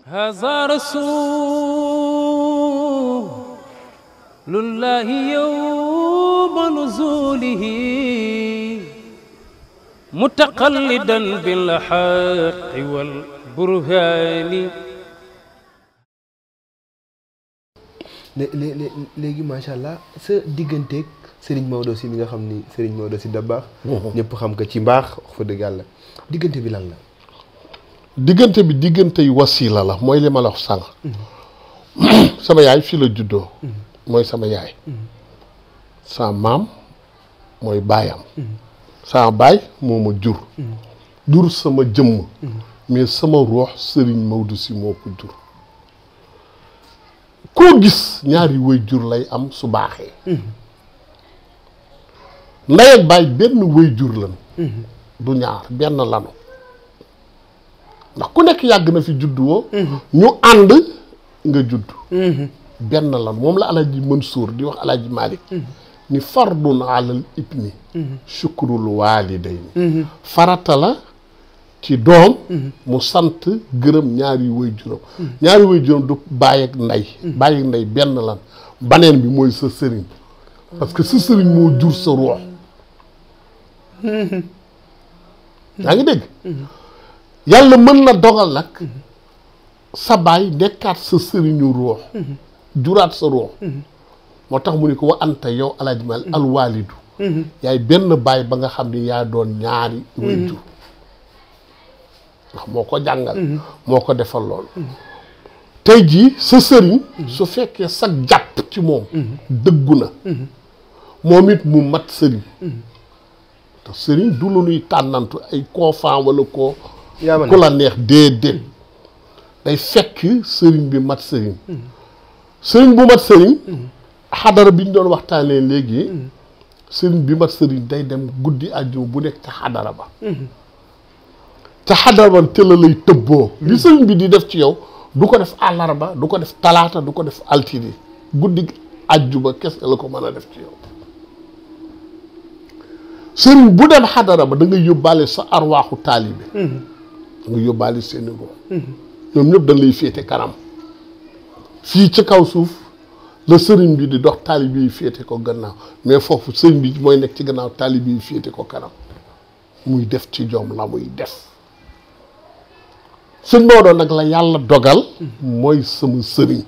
هذا رسول الله يوم نزوله متقلدا بالحق والبرهان. léegi macha allah sa digganteeg Serigne Maodo Sy mi nga xam ni Serigne Maodo Sy Dabakh ñëpp xam ko ci mbaax wax fa dëgg yàlla diggante bi lan la. diggante bi diggante yu wasila la mooy li ma la wax sànq. sama yaay fii la juddoo. mooy sama yaay. sama maam mooy baayam. sama baay moo ma jur. jur sama jëmm. mais sama ruux Serigne Maodo Sy moo ko jur. koo gis ñaari way jur lay am su baaxee. ndey ak baay benn way jur lan. du ñaar benn lanu. ndax ku nekk yàgg na fi juddu woo. ñu ànd nga judd. benn lan moom la Alaaji Mansour di wax Alaaji Malick ni fardun alal ibni shukrul waalidayni farata la ci doom mu sant gërëm ñaari way juróom ñaari way juróom du bàyyi ak ndey benn lan baneen bi mooy sa sëriñ parce que sa sëriñ moo jur sa ruux yaa ngi dégg yàlla mën na dogal nag sa baay nekkaat sa sëriñu ruux juraat sa ruux moo tax mu ne ko wa anta yow Alaaji Mal alwaalidu yaay benn baay ba nga xam ne yaa doon ñaari way jur ndax moo ko jàngal moo ko defal loolu tey jii sa sëriñ su fekkee sa jàpp ci moom dëggu na moom it mu mat sëriñ te sëriñ du lu nuy tànnantu ay koofan wala ku la neex déedéet day fekk sëriñ bi mat sëriñ sëriñ bu mat sëriñ xadara bi ñu doon waxtaanee léegi sëriñ bi mat sëriñ day dem guddi àjjuma bu nekk ca xadara ba ca xadara ba te la lay tëbboo li sëriñ bi di def ci yow du ko def àllarba du ko def talaata du ko def altine guddi àjjuma kese la ko mën a def ci yow sëriñ bu dem xadara ba da nga yóbbaale sa arwaaxu taalibe da nga yóbbaale seeni ruux ñoom ñëpp dañ lay féete kanam fii ci kaw suuf la sëriñ bi di dox taalibe yi féete ko gannaaw mais foofu sëriñ bi mooy nekk ci gannaaw taalibe yi féete ko kanam muy def ci jom la muy def sëñ Maodo nag la yàlla dogal mooy sama sëriñ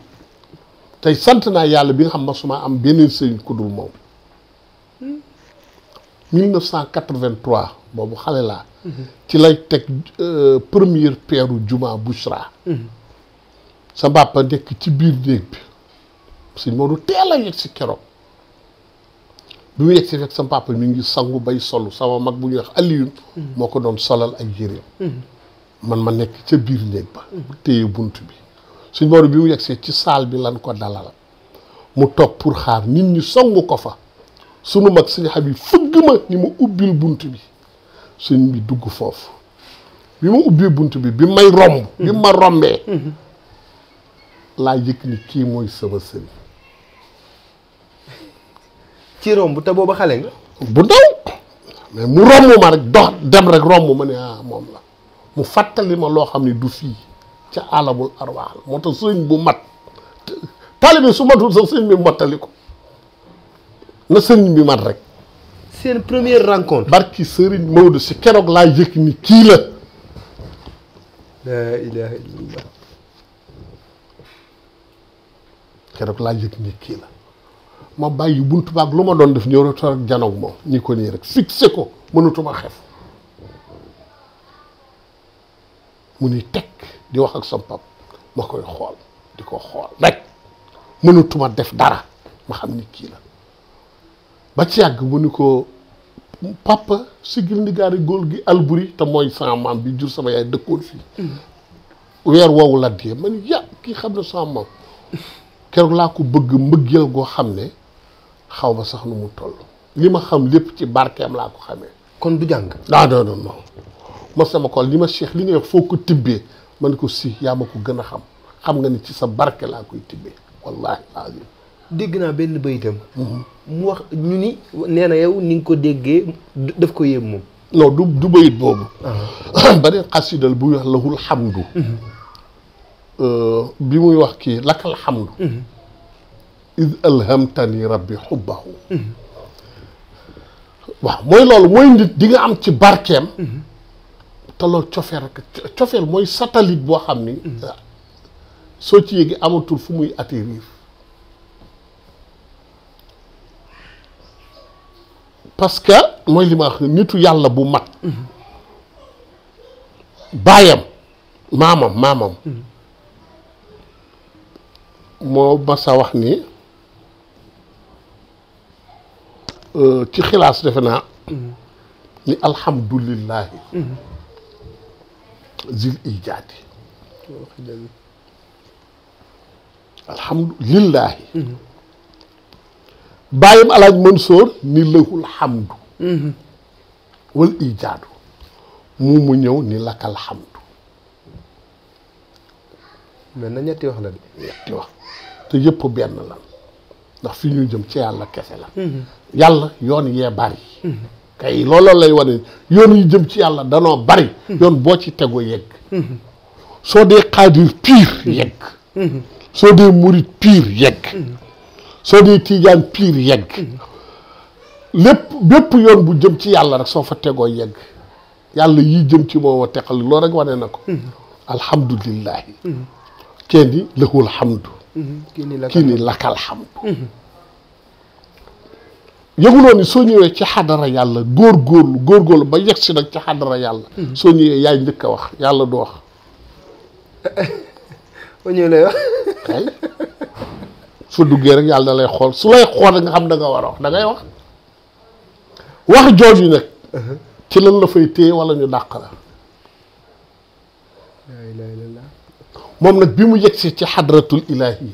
tey sant naa yàlla bi nga xam ma suma am beneen sëriñ ku dul moom 1983 boobu xale laa ci lay teg première peeru juma Bouchra sa papa nekk ci biir néeg bi sëñ Maodo teel a yegg si keroog bi mu yegg si fekk sa papa mi ngi sangu bay solu sama mag bu ñuy wax Alioune moo ko doon solal ay yéreem man ma nekk ca biir néeg ba téye bunt bi sëñ Maodo bi mu yegg see ci saal bi lan ko dalal mu toog pour xaar nit ñi songu ko fa sunu mag sëñ Habib fëgg ma ni ma ubbil bunt bi sëñ bi dugg foofu bi ma ubbee bunt bi bi may romb bi ma rombee laa yëg ni kii mooy sama sëriñ ci romb te booba xale nga bu ndaw mais mu romb ma rek dox dem rek romb ma ne ah moom la mu fàttali ma loo xam ne du fii ca alamul arwaax moo tax sëriñ bu mat taalibe su matul sax sëriñ bi mottali ko na sëriñ bi mat rek seen première rencontre barki sëriñ Maodo Sy keroog laa yëg ni kii la la ilaha illallah keroog laa yëg ni kii la ma bàyyi buntu baag lu ma doon def ñëw rek toog ak janoog moom ñi ko nii rek fixé ko mënatuma xef mu ni teg di wax ak sam pap ma koy xool di ko xool rek mënatuma def dara ma xam ni kii la ba ci yàgg mu ni ko papa sigil ndigaari góor gi Alburi te mooy sama maam bi jur sama yaay dëkkoon fii weer woowu la dee ma ni ya kii xam ne sama maam keroog laa ko bëgg mbëggeel goo xam ne xaw ma sax nu mu toll li ma xam lépp ci barkeem laa ko xamee kon du jàng non ma sama ko li ma Cheikh li nga wax foo ko tibbee ma ne ko si yaa ma ko gën a xam nga ni ci sa barke laa koy tibbee wallahi azim dégg naa benn bayitam mu wax ñu ni nee na yow ni nga ko déggee daf ko yéem moom non du bayit boobu beneen xasidal bu wax lahul hamdu bi muy wax kii lakal hamdu iz alhamtani rabbi hubbahu waaw mooy loolu mooy nit di nga am ci barkeem te loolu cofeel mooy satellite boo xam ni soo ci yéegi amatul fu muy atterrir parce que mooy li ma wax nitu yàlla bu mat baayam maamam moo masa wax ni ci xilaas defe naa ni alhamdulillahi zil ijaadi alhamdulillahi bàyyim alaaj Mansoor ni lahul hamdu wal ijaadu mu ñëw ni lakal hamdu mais na ñetti wax la de ñetti wax te yëpp benn la ndax fi ñu jëm ci yàlla kese la yàlla yoon yee bari kay looloo lay wane yoon yi jëm ci yàlla danoo bari yoon boo ci tego yegg soo dee xaadir piir yegg soo dee murit piir yegg soo dee tiijaan piir yegg bépp yoon bu jëm ci yàlla rek soo fa tegoo yegg yàlla yi jëm ci moom a teqal loolu rek wane na ko alhamdulillahi kenn ni lahul hamdu kii ni lakal hamdu yëguloo ni soo ñëwee ci xadara yàlla góorgóorlu ba yegg si nag ci xadara yàlla soo ñëwee yaay njëkk a wax yàlla du wax ba ñëw lay wax kay su duggee rek yàlla da lay xool su lay xool rek nga xam da nga war a wax da ngay wax jooju nag ci lan la fay téye wala ñu dàq la moom nag bi mu yegsi ci xadratul ilaahi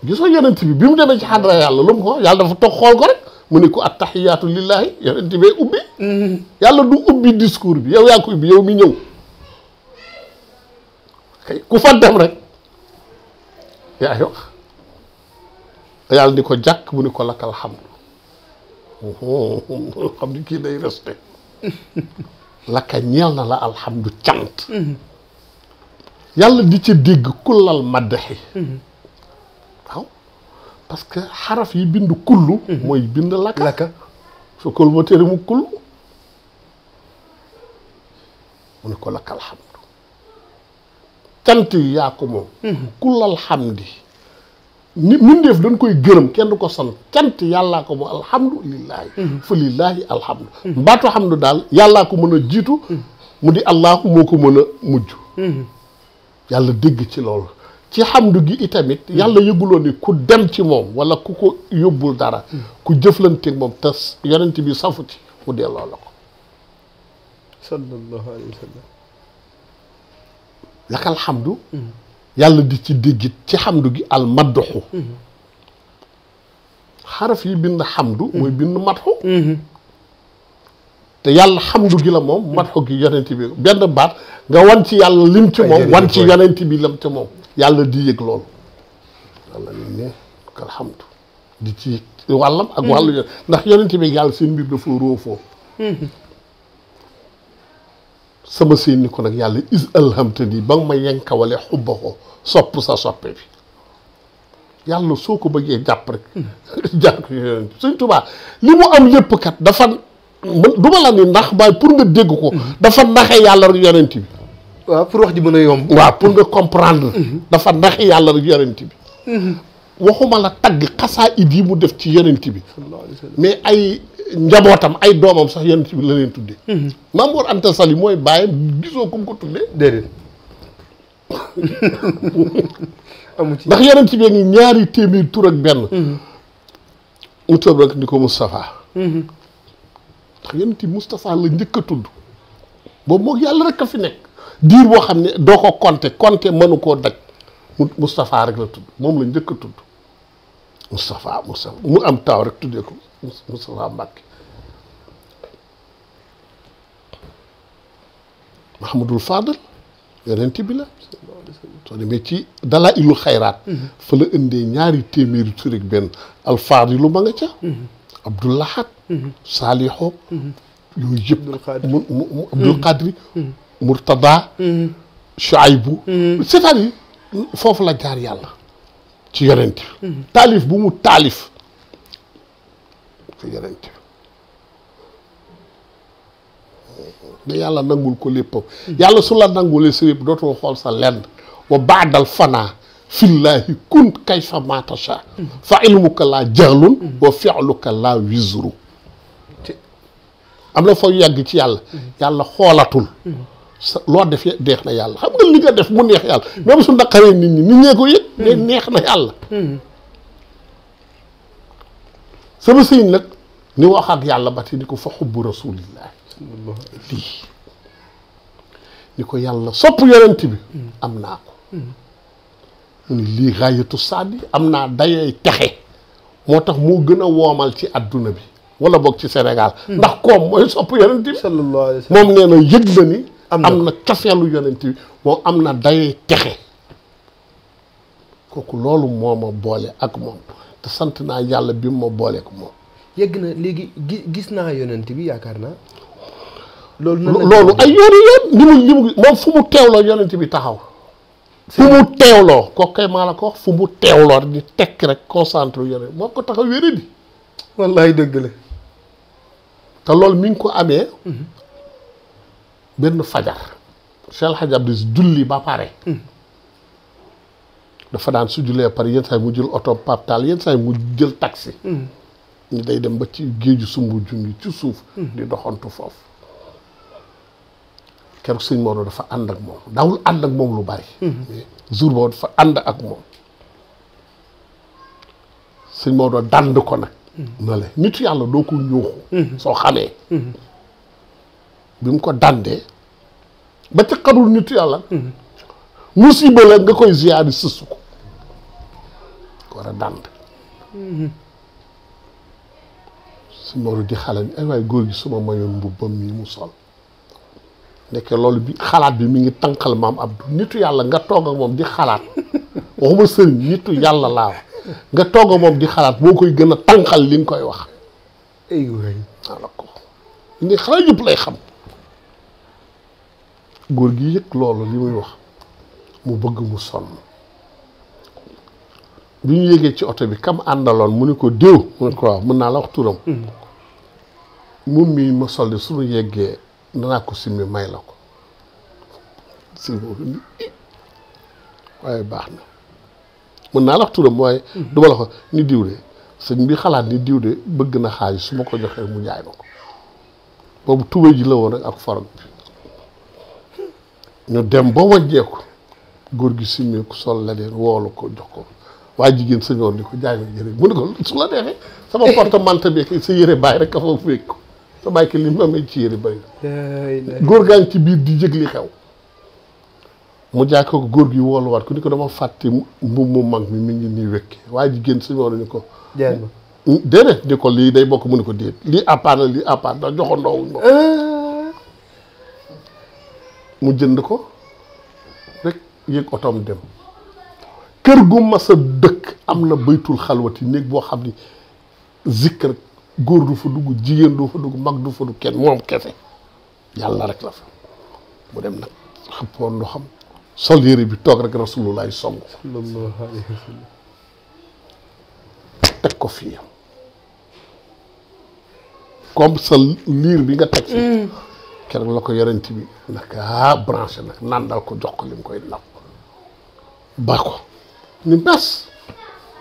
gisoo yonent bi mu demee ci xadra yàlla lu mu ko yàlla dafa toog xool ko rek mu ne ko attahiyaatu lillahi yonent bee ubbi yàlla du ubbi discours bi yow yaa ko ubbi yow mi ñëw kay ku fa dem rek yaay wax yàlla ni ko jàkk mu ne ko lakal hamdu xam ni kii day resté laka ñeel na la alhamdu cant yàlla di ca dégg kullal maddaxi waaw parce que xaraf yi bind kullu mooy bind laka su kol ma tere mu kullu mu ne ko laka alhamdu cant yi yaa ko moom kullal hamdi ni mindeef dañ koy gërëm kenn du ko sant cant yàllaa ko moom alhamdulillahi fa lillahi alhamdu mbaatu hamdu daal yàllaa ko mën a jiitu mu di allahu moo ko mën a mujj yàlla dégg ci loolu ci hamdu gi itamit yàlla yëguloo ni ku dem ci moom wala ku ko yóbbul dara ku jëflanteeg moom te yonent bi safu ci mu delloo la ko sallallahu alayhi wa sallam lakal hamdu yàlla di ci déggit ci hamdu gi al madduxu xaraf yi bind hamdu mooy bind madxu te yàlla hamdu gi la moom madxu gi yonent bi benn baat nga wan ci yàlla lim ci moom wan ci yonent bi lim ci moom yàlla di yëg loolu yàlla ni ne kal hamdu di ci wàllam ak wàllu yoon ndax yonent bi yàlla seen mbir dafa róofoo sama seen ni ko nag yàlla is alhamtani ba nga ma yenkawale xubba ko sopp sa soppe bi yàlla soo ko bëggee jàpp rek jàpp yonent Sëñ Tuubaa li mu am lépp kat dafa du ma la ni ndax baay pour nga dégg ko dafa naxe yàlla rek yonent bi waaw pour wax ji mën a yomb waaw pour nga comprendre dafa naxe yàlla rek yonent bi waxuma la tagg xasaa it yi mu def ci yonent bi mais ay njabootam ay doomam sax yonent bi la leen tuddee Maam Mor Anta Sali mooy bàyyam gisoo ko mu ko tuddee déedéet amu ci ndax yonent bi ngi ñaari téeméer tur ak benn mu tëb rek ni ko Moustapha ndax yonent bi Moustapha la njëkk a tudd boobu moom yàlla rek a fi nekk diir boo xam ne doo ko compter mënu koo daj Moustapha rek la tudd moom la njëkk a tudd Moustapha mu am taaw rek tuddee ko Moustapha Mbàkke Mahamadul Fadal yonent bi la soo demee ci dalaa ilul xayraat fa la indee ñaari téeméeri tur ak benn alfaadilu ma nga ca Abdoulahat Saalixoo yooyu yëpp mu Abdul Qadri Murtada Shuaybu c'est-à-dire foofu la jaar yàlla ci yonent bi taalif bu mu taalif ci yonent bi da yàlla nangul ko léppam yàlla su la nangulee sa lépp dootoo xool sa lenn wa baadal fanaa fillahi kun kayfa ma tasha fa ilmuka laa jahlun wa fi'luka laa wizru am na foo yàgg ci yàlla yàlla xoolatul sa loo def neex na yàlla xam nga li nga def mu neex yàlla même su naqaree nit ñi ñee ko yëg mais neex na yàlla sama sëñ nag ni wax ak yàlla ba te ni ko fa xubbu rasulillahi lii ni ko yàlla sopp yonent bi am naa ko mu ni lii gaayatu saadi am naa dayay texe moo tax moo gën a woomal ci adduna bi wala boog ci Sénégal ndax koom mooy sopp yonent bi sallallahu alayhi wa sallam moom nee na yëg na ni am na cofeelu yonent bi moom am na dayay texe kooku loolu moo ma boole ak moom te sant naa yàlla bi mu ma boole ak moom yegg na léegi gis naa yonent bi yaakaar naa loolu ay yoon li mu moom fu mu teewloo yonent bi taxaw fu mu teewloo kooku kay maa la ko wax fu mu teewloo di tekk rek concentré yonent moo ko taxaw wéri di wallaay dëgg la te loolu mi ngi ko amee benn fajar Cheikh El Hadj Abdou julli ba pare dafa daan su jullee pare yenn saa yi mu jël oto paptal yenn saa yi mu jël taxi ñu day dem ba ci géeju sumbu junni ci suuf di doxantu foofu keroog sëñ Maodo dafa ànd ak moom daawul ànd ak moom lu bari mais jour boobu dafa ànd ak moom sëñ Maodo dand ko nag na la nitu yàlla doo ko ñuuxu soo xamee bi mu ko dandee ba ca xarul nitu yàlla musiba la nga koy ziyaari sësu ko war a dand sëñ Maodo di xale ni ay waay góor gi suma mayoon mbubbam mi mu sol nekk loolu bi xalaat bi mi ngi tànqal maam Abdou nitu yàlla nga toog ak moom di xalaat waxuma sëriñ nitu yàlla laa wax nga toog ak moom di xalaat boo koy gën a tànqal li nga koy wax ay waay wala ko ni xalaat yëpp lay xam góor gi yëg loolu li muy wax mu bëgg mu sonn bi ñu yégee ci oto bi kam àndaloon mu ni ko déw mu ne ko waaw mën naa la wax turam moom mii ma sol de suñu yeggee danaa ko simmi may la ko simmi ni waaye baax na mën naa la wax turam waaye du ma la ko ni diw de sëñ bi xalaat ni diw de bëgg na xaalis su ma ko joxee mu jaay ma ko boobu tubéy ji la woon rek ak forog bi ñu dem ba wàññeeku góor gi simmi ku sol leneen woolu ko jox ko waa jigéen sëñoon ni ko jaay ma yére mu ne ko su la neexee sama porte-manteau bi sa yére bàyyi rek ka fa fekk ko sa bàyyi ki li mu amee ci yére bari góor gaa ngi ci biir di jëg li xew mu jaay ko góor gi wooluwaat ko ni ko dama fàtte mbubb mu mag mi ngi nii wékke waaye jigéen sëñoon ni ko jaay ma déedéet ni ko lii day bokk mu ni ko déet lii àppaat la lii àppaat ndax joxandoowuñ ma mu jënd ko rek yéeg otoom dem kër gu mas a dëkk am na baytul xalwati néeg boo xam ni zikkar góor du fa dugg jigéen du fa dugg mag du fa dugg kenn moom kese yàlla rek la fa mu dem nag xëppoon ndoxam sol yére bi toog rek rasulullah song sallallahu alayhi wa sallam teg ko fii comme sa liir bi nga teg fii keroog la ko yonent bi naka branché nag nandal ko jox ko li mu koy napp ba ko ni mes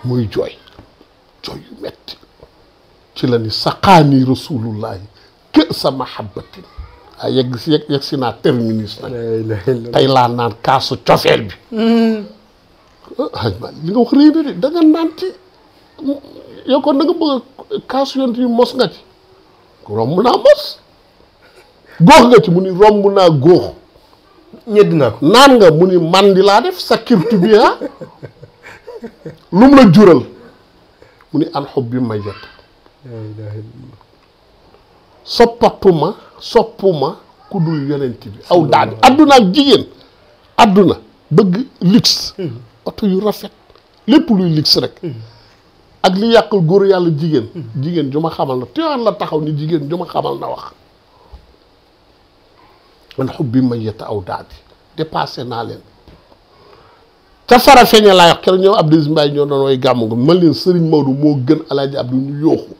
muy jooy yu metti ci la ni saqaani rasulullahi kë sa mahabbatin ah yegg si naa terminus nag tey laa naan kaasu cofeel bi ay man li nga wax réy na de da nga naan ci yow kon da nga bëgg kaasu yonent yi mos nga ci romb naa mos góox nga ci mu ni romb naa góox ñedd naa ko naan nga mu ni man di laa def sa kirtu bi ah lu mu la jural mu ni an xob bi may jot soppuma ku dul yonent bi aw daal adduna ak jigéen adduna bëgg luxe oto yu rafet lépp luy luxe rek ak li yàqal góor yàlla jigéen ju ma xamal na teewaan la taxaw ni jigéen ju ma xamal na wax man xubbi may yetta aw daadi dépassé naa leen ca fara feeñe laa wax keroog ñoom Abdou Aziz Mbaye ñoo doon way gàmmu nga man leen Serigne Maodo moo gën Alaaji Abdou ñu yooxu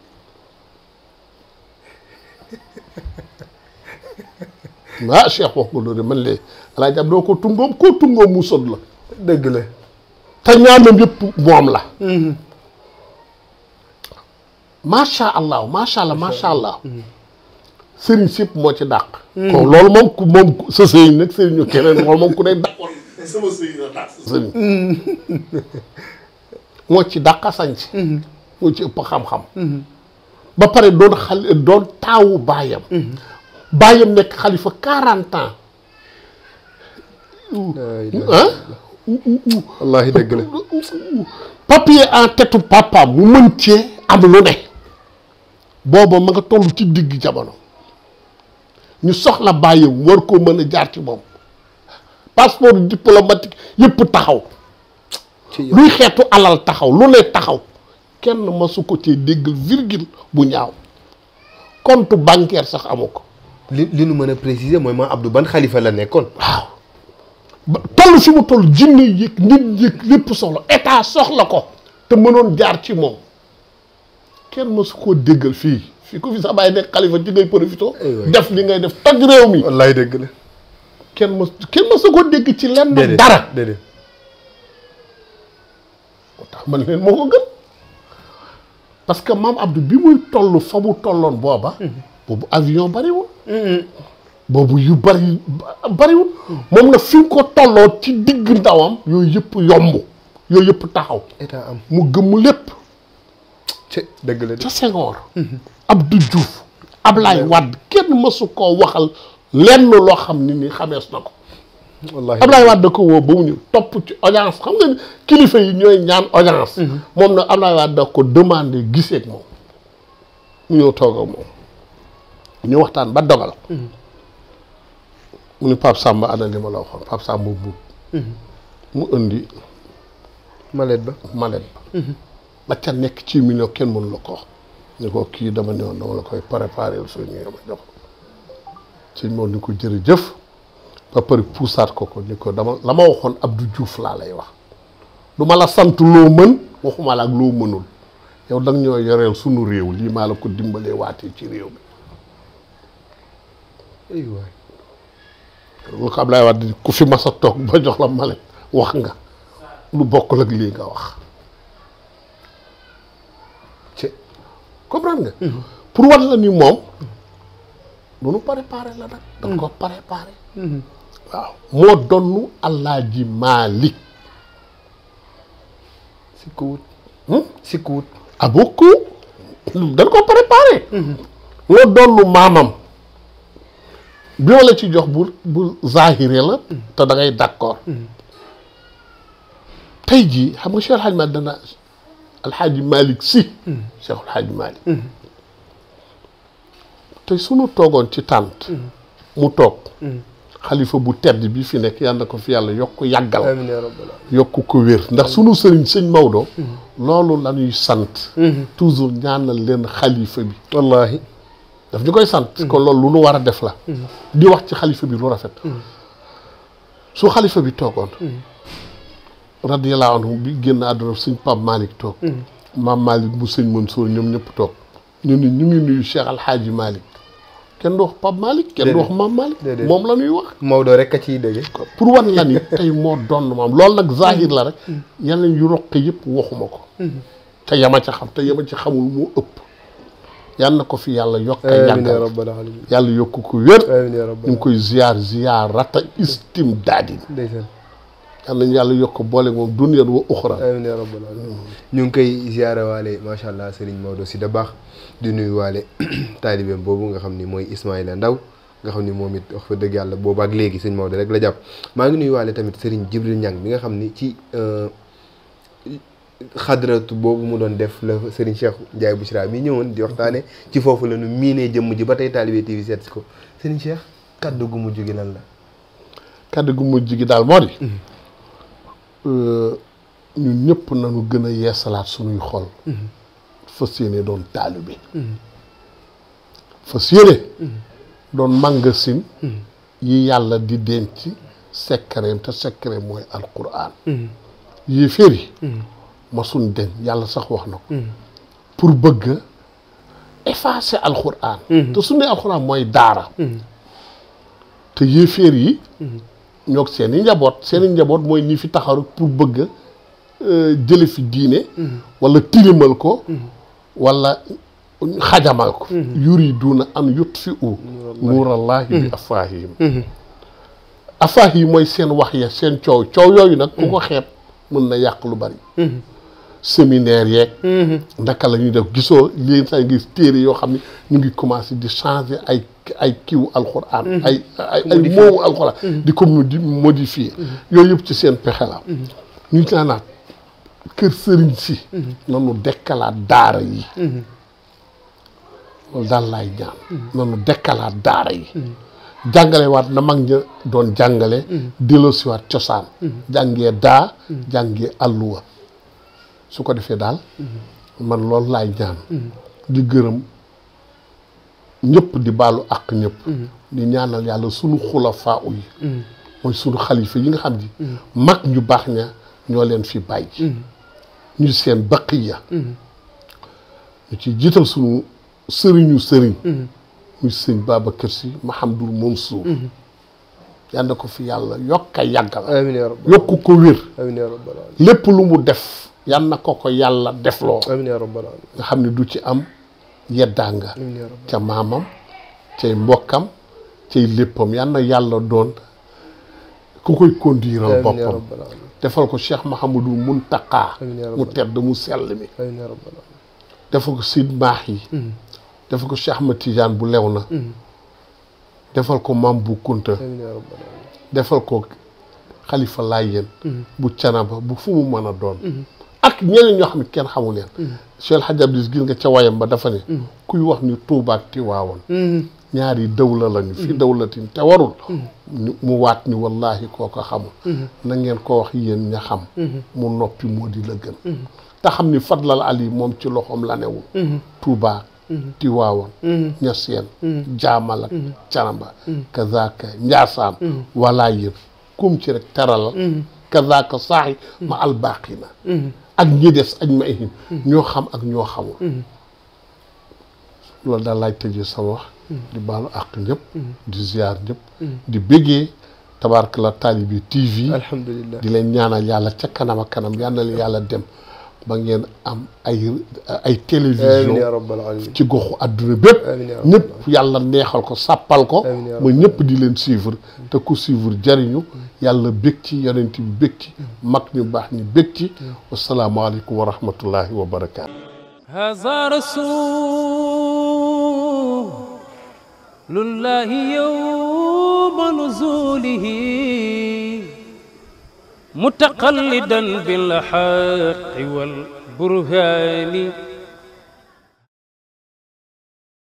ah Cheikh wax nga loolu man lee Alaaji Abdou ko tungoom koo tungoom mu sot la dëgg la te ñaanam yëpp moom la macha allah macha allah sëriñ si yëpp moo ci dàq kon loolu moom sa sëriñ nag sëriñu keneen loolu moom ku ne dàqoon sama sëriñ la dàq sa sëriñ moo ci dàqa sañc moo ci ëpp xam-xam ba pare doon taawu baayam baayam nekk xalifa 40 ans wallaahi dëgg la papier en tête papaam mu mën cee am lu ne booba ma nga toll ci digg jamono ñu soxla baayam war koo mën a jaar ci moom passeport diplomatique yëpp taxaw luy xeetu alal taxaw lu ne taxaw kenn masu ko cee déggal virgule bu ñaaw compte bancaire sax amu ko li nu mën a préciser mooy Maam Abdou ban xalifa la nekkoon waaw toll fi mu toll jinne yëg nit yëg lépp soxla état soxla ko te mënoon jaar ci moom kenn masu koo déggal fii ku fi sa bàyyi nekk xalifa ci ngay profité def li ngay def toj réew mi wallaay dëgg la kenn masu koo dégg ci lenn dara déedéet moo tax man leen moo ko gën parce que Maam Abdou bi muy toll fa mu tolloon booba boobu avion bariwul boobu yu bariwul moom na fi mu ko tolloo ci digg ndawam yooyu yëpp yomb yooyu yëpp taxaw état am mu gëmm lépp dëgg la ca Senghor Abdou Diouf Ablaye Wade kenn mësu koo waxal lenn loo xam ni xamees na ko wallaahi Ablaye Wade da ko woo ba mu ñëw topp ci audience xam nga kilifa yi ñooy ñaan audience moom na Ablaye Wade da ko demandé gisee ak moom mu ñëw toog ak moom ñu waxtaan ba dogal mu ni Pape Samba ana li ma la waxoon Pape Samba buub mu indi malet ba ba ca nekk ci million kenn mënu la ko wax ni ko kii dama ne woon dama la koy préparé soo ñëwee ma jox sëñ moom ni ko jërëjëf ba pare puusaat ko ni ko dama la ma waxoon Abdou Diouf laa lay wax du ma la sant loo mën waxuma la ak loo mënul yow danga ñoo yoreel sunu réew lii maa la ko dimbalee waatee ci réew mi lu ko Ablaye Wade ku fi mas a toog ba jox la malet wax nga lu bokkul ak lii nga wax ci comprendre nga pour war la ni moom lu nu préparé la nag dañ ko préparé waaw moo donnu Alaaji Maalik sikkuwut ah beaucoup dañ ko préparé moo donnu maamam bi ma la ci jox bu zahiré la te da ngay d'accord tey jii xam nga Cheikh Alhaji Malick dana Alhaji Malick Sy Cheikh Alhaji Malick tey sunu toogoon ci tànt mu toog xalifa bu tedd bi fi nekk yàlla na ko fi yàlla yokk yàggal amiin yaa rabbal yokk ko wér ndax sunu sëriñ sëñ Maodo loolu la ñuy sant toujours ñaanal leen xalifa bi wallaahi daf ñu koy sant kon loolu lu nu war a def la di wax ci xalifa bi lu rafet su xalifa bi toogoon radiyallahu anhu bi génn àdduna sëñ Pape Malick toog maam Malick bu sëñ Mansour ñoom ñëpp toog ñu ni ñu ngi nuyu Cheikh Alhaaji Malick kenn du wax Pape Malick kenn du wax maam Malick moom la ñuy wax Maodo rek a ciy dégg pour wan la ni tey moo doon maam loolu nag zahir la rek yeneen yu roq yëpp waxuma ko te yama ca xam te yama ci xamul moo ëpp yal na ko fi yàlla yokk yàggal yàlla yokk ko wér ñu ngi koy ziyaarata istimdaadin yal nañu yàlla yokk boole moom duniyaan wa uxra amiin yaa rabbal aalamiin ñu ngi koy ziyaare waale macha allah Serigne Maodo Sy Dabakh di nuyu waale taalibeem boobu nga xam ni mooy Ismaïla Ndaw nga xam ni moom it wax fa dëgg yàlla boobu ak léegi sëñ Maodo rek la jàpp maa ngi nuyu waale tamit Serigne Jibril Niang bi nga xam ni ci xadratu boobu mu doon def la Serigne Cheikh Ndiaye Bouchra mi ñëwoon di waxtaane ci foofu la nu miinee jëmm ji ba tey Talibé TV seet si ko Serigne Cheikh kaddu gu mujj gi lan la kaddu gu mujj gi daal moo di ñun ñëpp nañu gën a yeesalaat suñuy xol fas yéene doon taalibe fas yéene doon magasin yi yàlla di denc secret te secret mooy alquran yi féri ma suñ den yàlla sax wax na ko pour bëgg effacer alquran te su ne alquran mooy daara te yéeféer yi ñoog seeni njaboot mooy ñi fi taxaw pour bëgg jële fi diine wala tilimal ko wala xajamal ko yuriduna an yutfi'u nuurallahi bi afwaahihim afwaahihim mooy seen wax ya seen coow yooyu nag ku ko xeeb mën na yàq lu bari séminaire yeeg ndaka la ñuy def gisoo léegi sax gis téere yoo xam ne ñu ngi commencé di changer ay kiiwu alxuraan ay moowu alxuraan di ko modifier yooyu yëpp ci seen pexe la ñu naanaat kër sëriñ si nanu dekkalaat daara yi loolu daal laay ñaan nanu dekkalaat daara yi jàngale waat na mag ña doon jàngale delloosiwaat cosaan jàngee jàngee àlluwa su ko defee daal man loolu laay ñaan di gërëm ñëpp di baalu àq ñëpp di ñaanal yàlla sunu xulafaa yi mooy sunu xalifa yi nga xam ni mag ñu baax ña ñoo leen fi bàyyi ñu seen baqiya ñu ci jiital sunu sëriñ muy sëñ Babacar Si Mahamadul Mansour yal na ko fi yàlla yokk a yàggal yokku ko wér lépp lu mu def yal na ko yàlla defloo nga xam ne du ci am yeddaanga ca maamam cay mbokkam cay léppam yal na yàlla doon ku koy conduiral boppam defal ko Cheikh Mahamadou Muntaka mu tedd mu sell mi defal ko Sid Maahi defal ko Cheikh Ahmad Tidiane bu lew na defal ko Mam bu Kunta defal ko Xalifa Laayeen bu Canaba bu fu mu mën a doon ak ñeneen ñoo xam ne kenn xamu leen Cheikh El Hadj Abdis gis nga ca wayam ba dafa ne kuy wax ni Tuubaa ak Tiwaawoon ñaari dawla lañu fi dawlatin te warul mu waat ni wallahi koo ko xamul na ngeen ko wax yéen ña xam mu noppi moo di la gën te xam ni Fadlal Ali moom ci loxoom la newul Tuubaa Tiwaawoon Ñaseen Jaamal ak Canaba kazaaka Njaasaan walaa yéen kum ci rek teralal kazaaka saaxi ma albaqina ak ñi des aj ma ihim ñoo xam ak ñoo xamul loolu daal laay tëjee sama wax di baalu àq ñëpp di ziar ñëpp di béggee tabaarkalla Talibe TV alhamdulillah di leen ñaanal yàlla ca kanam ak kanam yal na leen yàlla dem ba ngeen am ay télévision ci goxu àdduna bépp ñëpp yàlla neexal ko sàppal ko ba ñëpp di leen suivre te ku suivre jariñu yàlla bég ci yonent bi bég ci mag ñu baax ñi bég ci wasalaamaaleykum wa rahmatullahi wa barakaatu haza rasulullahi yawma nuzulihi متقلدا بالحق والبرهان